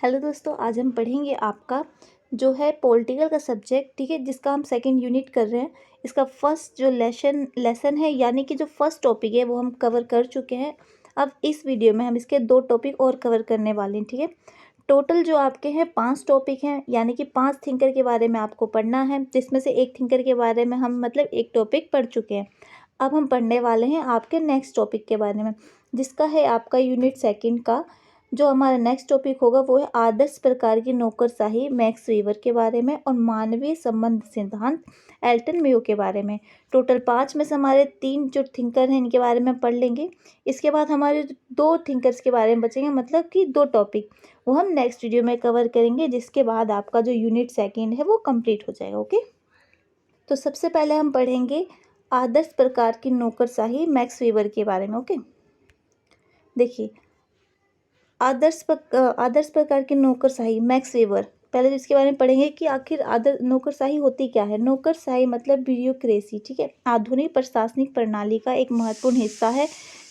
Hello दोस्तों, आज हम पढ़ेंगे आपका जो है पॉलिटिकल का सब्जेक्ट, ठीक है, जिसका हम सेकंड यूनिट कर रहे हैं। इसका फर्स्ट जो लेसन है, यानी कि जो फर्स्ट टॉपिक है वो हम कवर कर चुके हैं। अब इस वीडियो में हम इसके 2 टॉपिक और कवर करने वाले हैं, ठीक है। टोटल जो आपके हैं 5 टॉपिक हैं, यानी कि 5 थिंकर के बारे में आपको पढ़ना है, जिसमें से एक थिंकर के बारे में हम मतलब एक टॉपिक पढ़ चुके हैं। अब हम पढ़ने वाले हैं आपके नेक्स्ट टॉपिक के बारे में, जिसका है आपका यूनिट सेकंड का। जो हमारा नेक्स्ट टॉपिक होगा वो है आदर्श प्रकार की नौकरशाही, मैक्स वीवर के बारे में, और मानवीय संबंध सिद्धांत, एल्टन मेयो के बारे में। टोटल 5 में से हमारे 3 जो थिंकर हैं इनके बारे में पढ़ लेंगे। इसके बाद हमारे 2 थिंकर्स के बारे में बचेंगे, मतलब कि 2 टॉपिक, वो हम नेक्स्ट वीडियो में कवर करेंगे, जिसके बाद आपका जो यूनिट सेकेंड है वो कंप्लीट हो जाएगा। ओके, तो सबसे पहले हम पढ़ेंगे आदर्श प्रकार की नौकरशाही, मैक्स वीवर के बारे में। ओके, देखिए, आदर्श प्रकार की नौकरशाही, मैक्स वेबर। पहले तो इसके बारे में पढ़ेंगे कि आखिर नौकरशाही होती क्या है। नौकरशाही मतलब ब्यूरोक्रेसी, ठीक है, आधुनिक प्रशासनिक प्रणाली का एक महत्वपूर्ण हिस्सा है।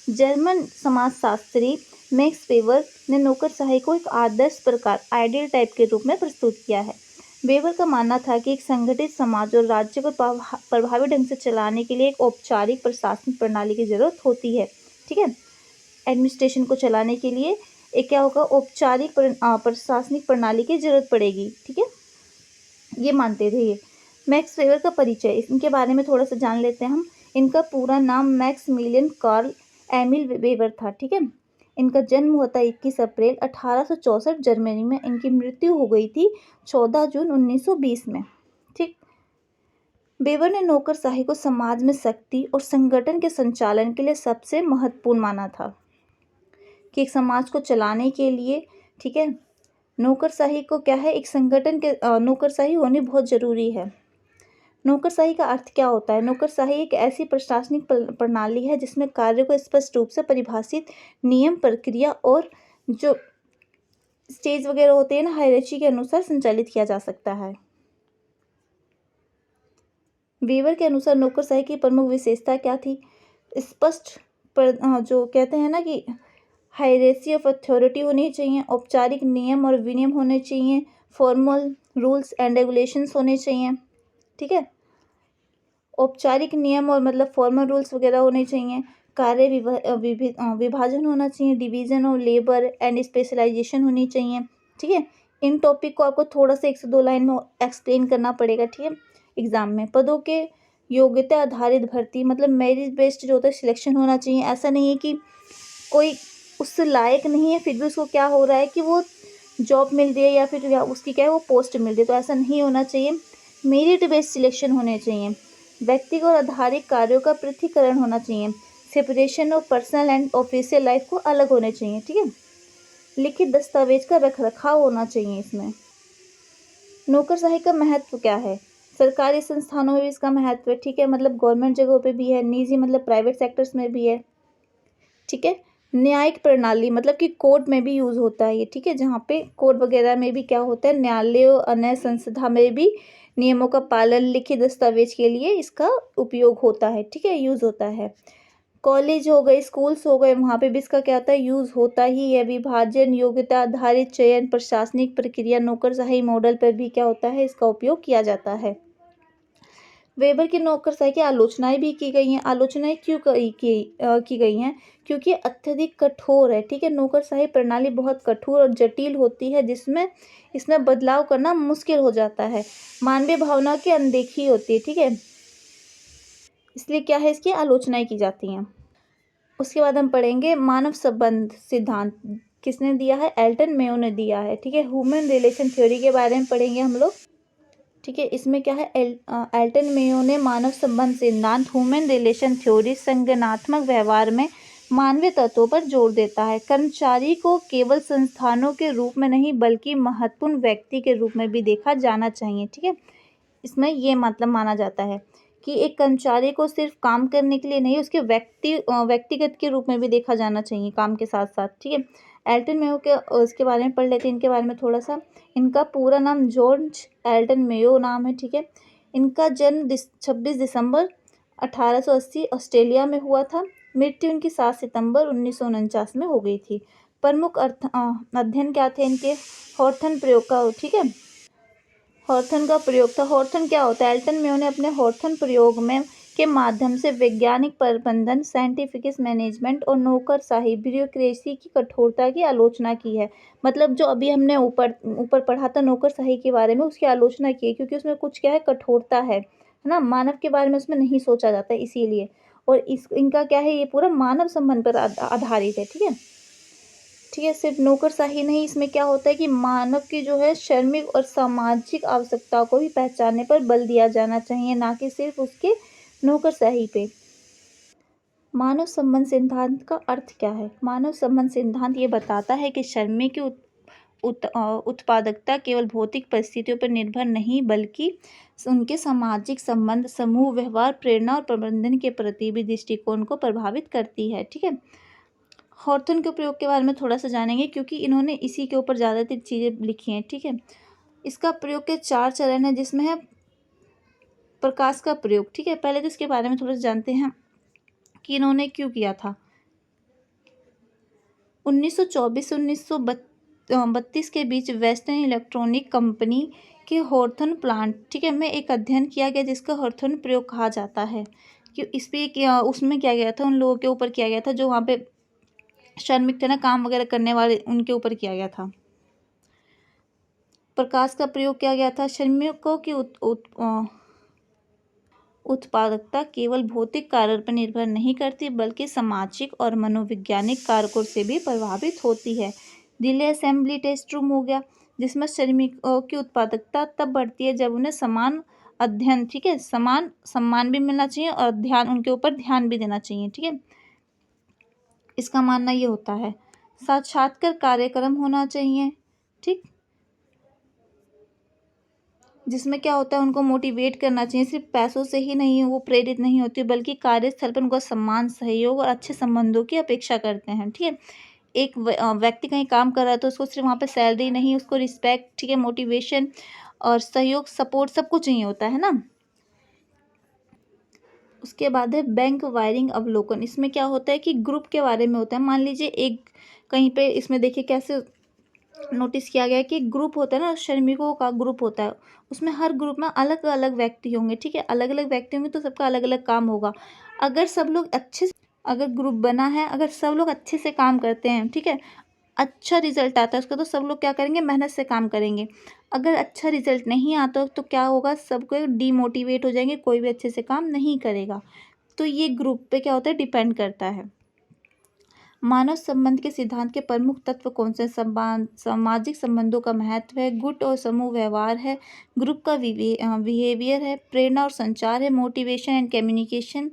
जर्मन समाजशास्त्री मैक्स वेबर ने नौकरशाही को एक आदर्श प्रकार, आइडियल टाइप के रूप में प्रस्तुत किया है। वेबर का मानना था कि एक संगठित समाज और राज्य को प्रभावी ढंग से चलाने के लिए एक औपचारिक प्रशासनिक प्रणाली की जरूरत होती है, ठीक है। एडमिनिस्ट्रेशन को चलाने के लिए एक क्या होगा, औपचारिक प्रशासनिक प्रणाली की जरूरत पड़ेगी, ठीक है, ये मानते थे ये। मैक्स वेबर का परिचय, इनके बारे में थोड़ा सा जान लेते हैं हम। इनका पूरा नाम मैक्समिलियन कार्ल एमिल वेबर था, ठीक है। इनका जन्म हुआ था 21 अप्रैल 1864 जर्मनी में। इनकी मृत्यु हो गई थी 14 जून 1920 में, ठीक। वेबर ने नौकरशाही को समाज में शक्ति और संगठन के संचालन के लिए सबसे महत्वपूर्ण माना था, कि एक समाज को चलाने के लिए, ठीक है, नौकरशाही को क्या है, एक संगठन के नौकरशाही होनी बहुत ज़रूरी है। नौकरशाही का अर्थ क्या होता है? नौकरशाही एक ऐसी प्रशासनिक प्रणाली है जिसमें कार्य को स्पष्ट रूप से परिभाषित नियम, प्रक्रिया और जो स्टेज वगैरह होते हैं ना, हायरार्की के अनुसार संचालित किया जा सकता है। वीवर के अनुसार नौकरशाही की प्रमुख विशेषता क्या थी? स्पष्ट जो कहते हैं ना कि हायरार्की ऑफ अथॉरिटी होनी चाहिए, औपचारिक नियम और विनियम होने चाहिए, फॉर्मल रूल्स एंड रेगुलेशंस होने चाहिए, ठीक है। औपचारिक नियम और मतलब फॉर्मल रूल्स वगैरह होने चाहिए। कार्य विभाजन होना चाहिए, division of labour and specialisation होनी चाहिए, ठीक है। इन टॉपिक को आपको थोड़ा सा 1 से 2 लाइन में एक्सप्लेन करना पड़ेगा, ठीक है, एग्जाम में। पदों के योग्यता आधारित भर्ती, मतलब मेरिट बेस्ड जो होता है सिलेक्शन होना चाहिए। ऐसा नहीं है कि कोई उससे लायक नहीं है फिर भी उसको क्या हो रहा है कि वो जॉब मिल रही है या फिर उसकी क्या है वो पोस्ट मिल रही है, तो ऐसा नहीं होना चाहिए। मेरिट बेस्ड सिलेक्शन होने चाहिए। व्यक्तिगत और आधारिक कार्यों का पृथक्करण होना चाहिए। Separation of personal and official life को अलग होने चाहिए, ठीक है। लिखित दस्तावेज का रखरखाव होना चाहिए इसमें। नौकरशाही का महत्व क्या है? सरकारी संस्थानों में भी इसका महत्व है, ठीक है, मतलब गवर्नमेंट जगहों पे भी है, निजी मतलब प्राइवेट सेक्टर्स में भी है, ठीक है। न्यायिक प्रणाली, मतलब कि कोर्ट में भी यूज होता है ये, ठीक है, जहाँ पे कोर्ट वगैरह में भी क्या होता है, न्यायालय और अन्य संस्था में भी नियमों का पालन, लिखित दस्तावेज के लिए इसका उपयोग होता है, ठीक है, यूज होता है। कॉलेज हो गए, स्कूल्स हो गए, वहाँ पे भी इसका क्या होता है, यूज होता ही है। विभाजन, योग्यता आधारित चयन, प्रशासनिक प्रक्रिया, नौकरशाही मॉडल पर भी क्या होता है, इसका उपयोग किया जाता है। वेबर की नौकरशाही की आलोचनाएं भी की गई हैं। आलोचनाएं क्यों की गई हैं? क्योंकि अत्यधिक कठोर है, ठीक है। नौकरशाही प्रणाली बहुत कठोर और जटिल होती है, जिसमें इसमें बदलाव करना मुश्किल हो जाता है। मानवीय भावना की अनदेखी होती है, ठीक है, इसलिए क्या है, इसकी आलोचनाएं की जाती हैं। उसके बाद हम पढ़ेंगे मानव संबंध सिद्धांत। किसने दिया है? एल्टन मेयो ने दिया है, ठीक है। ह्यूमन रिलेशन थ्योरी के बारे में पढ़ेंगे हम लोग, ठीक है। इसमें क्या है, एल्टन मेयो ने मानव संबंध सिद्धांत, ह्यूमन रिलेशन थ्योरी, संगठनात्मक व्यवहार में मानवीय तत्वों पर जोर देता है। कर्मचारी को केवल संस्थानों के रूप में नहीं बल्कि महत्वपूर्ण व्यक्ति के रूप में भी देखा जाना चाहिए, ठीक है। इसमें ये मतलब माना जाता है कि एक कर्मचारी को सिर्फ काम करने के लिए नहीं, उसके व्यक्तिगत के रूप में भी देखा जाना चाहिए काम के साथ साथ, ठीक है। एल्टन मेयो के उसके बारे में पढ़ लेते हैं, इनके बारे में थोड़ा सा। इनका पूरा नाम जॉर्ज एल्टन मेयो नाम है, ठीक है। इनका जन्म 26 दिसंबर 1880 ऑस्ट्रेलिया में हुआ था। मृत्यु इनकी 7 सितंबर 1949 में हो गई थी। प्रमुख अध्ययन क्या थे इनके? हॉर्थन प्रयोग का, ठीक है, हॉर्थन का प्रयोग था। हॉर्थन क्या होता है? एल्टन मेयो ने अपने हॉर्थन प्रयोग में के माध्यम से वैज्ञानिक प्रबंधन, साइंटिफिक मैनेजमेंट और नौकरशाही, ब्यूरोक्रेसी की कठोरता की आलोचना की है। मतलब जो अभी हमने ऊपर ऊपर पढ़ा था नौकरशाही के बारे में, उसकी आलोचना की है, क्योंकि उसमें कुछ क्या है, कठोरता है ना, मानव के बारे में उसमें नहीं सोचा जाता है इसीलिए। और इनका क्या है, ये पूरा मानव संबंध पर आधारित है, ठीक है। ठीक है, सिर्फ नौकरशाही नहीं, इसमें क्या होता है कि मानव की जो है श्रमिक और सामाजिक आवश्यकताओं को भी पहचानने पर बल दिया जाना चाहिए, ना कि सिर्फ उसके नौकरशाही पे। मानव संबंध सिद्धांत का अर्थ क्या है? मानव संबंध सिद्धांत ये बताता है कि श्रमिक की उत्पादकता केवल भौतिक परिस्थितियों पर निर्भर नहीं, बल्कि उनके सामाजिक संबंध, समूह व्यवहार, प्रेरणा और प्रबंधन के प्रति भी दृष्टिकोण को प्रभावित करती है, ठीक है। हॉर्थन के प्रयोग के बारे में थोड़ा सा जानेंगे, क्योंकि इन्होंने इसी के ऊपर ज़्यादातर चीज़ें लिखी हैं, ठीक है। इसका प्रयोग के 4 चरण है, जिसमें है प्रकाश का प्रयोग, ठीक है। पहले तो इसके बारे में थोड़ा सा जानते हैं कि इन्होंने क्यों किया था। 1924-1932 के बीच वेस्टर्न इलेक्ट्रॉनिक कंपनी के हॉर्थन प्लांट, ठीक है, में एक अध्ययन किया गया जिसका हॉर्थन प्रयोग कहा जाता है। कि इस पे उसमें क्या गया था, उन लोगों के ऊपर किया गया था जो वहाँ पे श्रमिक थे ना, काम वगैरह करने वाले, उनके ऊपर किया गया था। प्रकाश का प्रयोग किया गया था। श्रमिकों की उत्पादकता केवल भौतिक कार्य पर निर्भर नहीं करती, बल्कि सामाजिक और मनोवैज्ञानिक कारकों से भी प्रभावित होती है। रिले असेंबली टेस्ट रूम हो गया, जिसमें श्रमिकों की उत्पादकता तब बढ़ती है जब उन्हें समान अध्ययन, ठीक है, समान सम्मान भी मिलना चाहिए और ध्यान, उनके ऊपर ध्यान भी देना चाहिए, ठीक है। इसका मानना ये होता है। साक्षात्कार कार्यक्रम होना चाहिए, ठीक, जिसमें क्या होता है, उनको मोटिवेट करना चाहिए, सिर्फ पैसों से ही नहीं वो प्रेरित नहीं होती, बल्कि कार्यस्थल पर उनका सम्मान, सहयोग और अच्छे संबंधों की अपेक्षा करते हैं, ठीक है। एक व्यक्ति कहीं काम कर रहा है तो उसको सिर्फ वहाँ पे सैलरी नहीं, उसको रिस्पेक्ट, ठीक है, मोटिवेशन और सहयोग, सपोर्ट सब कुछ चाहिए होता है ना। उसके बाद है बैंक वायरिंग अवलोकन। इसमें क्या होता है कि ग्रुप के बारे में होता है। मान लीजिए एक कहीं पे, इसमें देखिए कैसे नोटिस किया गया है कि ग्रुप होता है ना, श्रमिकों का ग्रुप होता है, उसमें हर ग्रुप में अलग अलग व्यक्ति होंगे, ठीक है, अलग अलग व्यक्ति होंगे तो सबका अलग अलग काम होगा। अगर सब लोग अच्छे से, अगर ग्रुप बना है, अगर सब लोग अच्छे से काम करते हैं, ठीक है, अच्छा रिजल्ट आता है उसका, तो सब लोग क्या करेंगे, मेहनत से काम करेंगे। अगर अच्छा रिजल्ट नहीं आता तो क्या होगा, सब कोई डीमोटिवेट हो जाएंगे, कोई भी अच्छे से काम नहीं करेगा। तो ये ग्रुप पे क्या होता है, डिपेंड करता है। मानव संबंध के सिद्धांत के प्रमुख तत्व कौन से? सामाजिक संबंधों का महत्व है, गुट और समूह व्यवहार है, ग्रुप का बिहेवियर है, प्रेरणा और संचार है, मोटिवेशन एंड कम्युनिकेशन,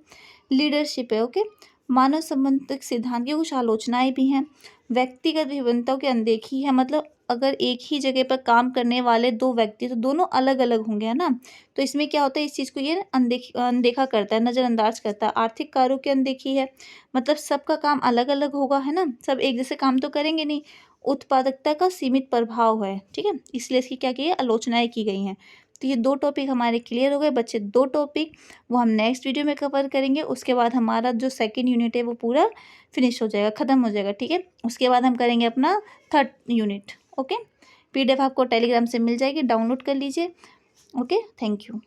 लीडरशिप है। ओके, मानव संबंध सिद्धांत की कुछ आलोचनाएं भी हैं। व्यक्तिगत विभिन्नताओं की अनदेखी है, मतलब अगर एक ही जगह पर काम करने वाले दो व्यक्ति तो दोनों अलग अलग होंगे, है ना। तो इसमें क्या होता है, इस चीज़ को ये अनदेखा करता है, नज़रअंदाज करता है। आर्थिक कार्यों की अनदेखी है, मतलब सबका काम अलग अलग होगा, है ना, सब एक जैसे काम तो करेंगे नहीं। उत्पादकता का सीमित प्रभाव है, ठीक है, इसलिए इसकी क्या की है, आलोचनाएं की गई हैं। तो ये 2 टॉपिक हमारे क्लियर हो गए बच्चे। 2 टॉपिक वो हम नेक्स्ट वीडियो में कवर करेंगे। उसके बाद हमारा जो सेकंड यूनिट है वो पूरा फिनिश हो जाएगा, ख़त्म हो जाएगा, ठीक है। उसके बाद हम करेंगे अपना थर्ड यूनिट। ओके, PDF आपको टेलीग्राम से मिल जाएगी, डाउनलोड कर लीजिए। Okay, thank you.